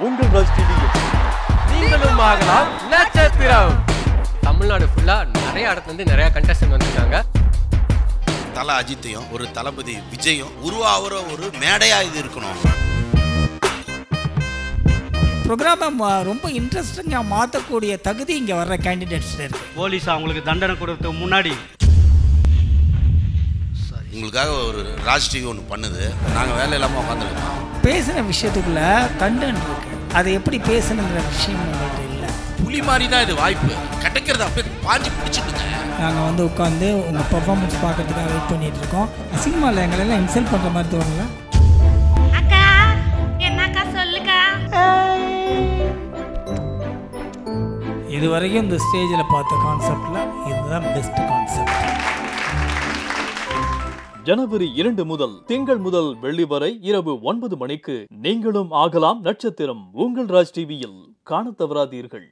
உங்கள் ராஜ் டிவியில் நீங்களும் ஆகலாம் நட்சத்திரம். தமிழ்நாடு ஃபுல்லா நிறைய இடத்துல இருந்து நிறைய கண்டஸ்டன்ட் வந்திருக்காங்க. தல அஜித்தையும் ஒரு தளபதி விஜயும் உருவாகிற ஒரு மேடையா இது இருக்கணும். ப்ரோக்ராமை ரொம்ப இன்ட்ரெஸ்டிங்காக மாற்றக்கூடிய தகுதி இங்கே வர்ற கேண்டிடேட்ஸ் இருக்கு. போலீஸ் அவங்களுக்கு தண்டனை கொடுத்ததுக்கு முன்னாடி உங்களுக்காக ஒரு ராஜ் டிவி ஒன்று பண்ணுது. நாங்கள் வேலை இல்லாமல் உட்காந்துருக்கோம். பேசின விஷயத்துக்குள்ள கண்டென்ட் இருக்கு. அதை எப்படி பேசணுங்கிற விஷயம் உங்கள்கிட்ட இல்லை. புலி மாதிரி தான் இது வாய்ப்பு கிடைக்கிறத அப்படியே பாஞ்சு பிடிச்சிட்டுங்க. நாங்கள் உட்காந்து உங்கள் பர்ஃபார்மன்ஸ் பார்க்கறதுக்காக வெயிட் பண்ணிட்டு இருக்கோம். சினிமாவில் எங்களெல்லாம் இன்சல்ட் பண்ணுற மாதிரி தோணல. அக்கா என்னக்கா சொல்லுக்கா. இது வரைக்கும் இந்த ஸ்டேஜில் பார்த்த கான்செப்டில் இதுதான் பெஸ்ட் கான்செப்ட். ஜனவரி 2 முதல் திங்கள் முதல் வெள்ளி வரை இரவு 9 மணிக்கு நீங்களும் ஆகலாம் நட்சத்திரம் உங்கள் ராஜ் டிவியில் காணத் தவறாதீர்கள்.